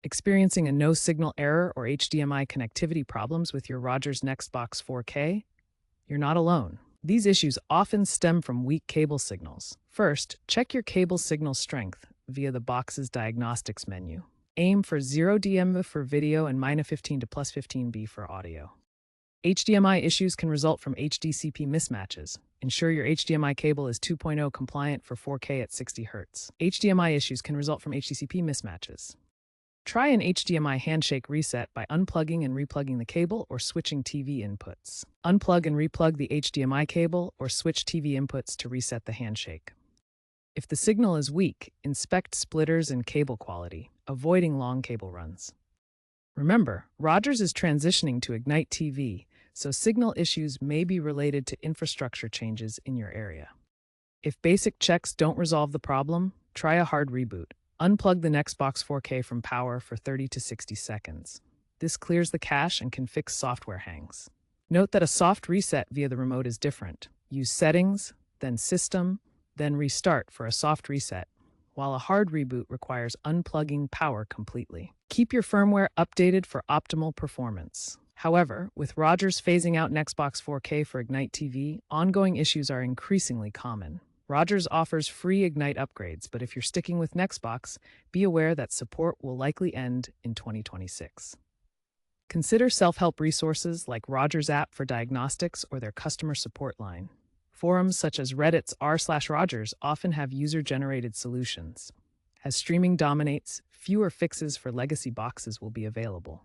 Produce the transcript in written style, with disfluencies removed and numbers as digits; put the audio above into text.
Experiencing a no-signal error or HDMI connectivity problems with your Rogers NextBox 4K? You're not alone. These issues often stem from weak cable signals. First, check your cable signal strength via the box's diagnostics menu. Aim for 0 dB for video and -15 to +15 B for audio. HDMI issues can result from HDCP mismatches. Ensure your HDMI cable is 2.0 compliant for 4K at 60 Hz. HDMI issues can result from HDCP mismatches. Try an HDMI handshake reset by unplugging and replugging the cable or switching TV inputs. Unplug and replug the HDMI cable or switch TV inputs to reset the handshake. If the signal is weak, inspect splitters and cable quality, avoiding long cable runs. Remember, Rogers is transitioning to Ignite TV, so signal issues may be related to infrastructure changes in your area. If basic checks don't resolve the problem, try a hard reboot. Unplug the NextBox 4K from power for 30 to 60 seconds. This clears the cache and can fix software hangs. Note that a soft reset via the remote is different. Use Settings, then System, then Restart for a soft reset, while a hard reboot requires unplugging power completely. Keep your firmware updated for optimal performance. However, with Rogers phasing out NextBox 4K for Ignite TV, ongoing issues are increasingly common. Rogers offers free Ignite upgrades, but if you're sticking with NextBox, be aware that support will likely end in 2026. Consider self-help resources like Rogers app for diagnostics or their customer support line. Forums such as Reddit's r/Rogers often have user-generated solutions. As streaming dominates, fewer fixes for legacy boxes will be available.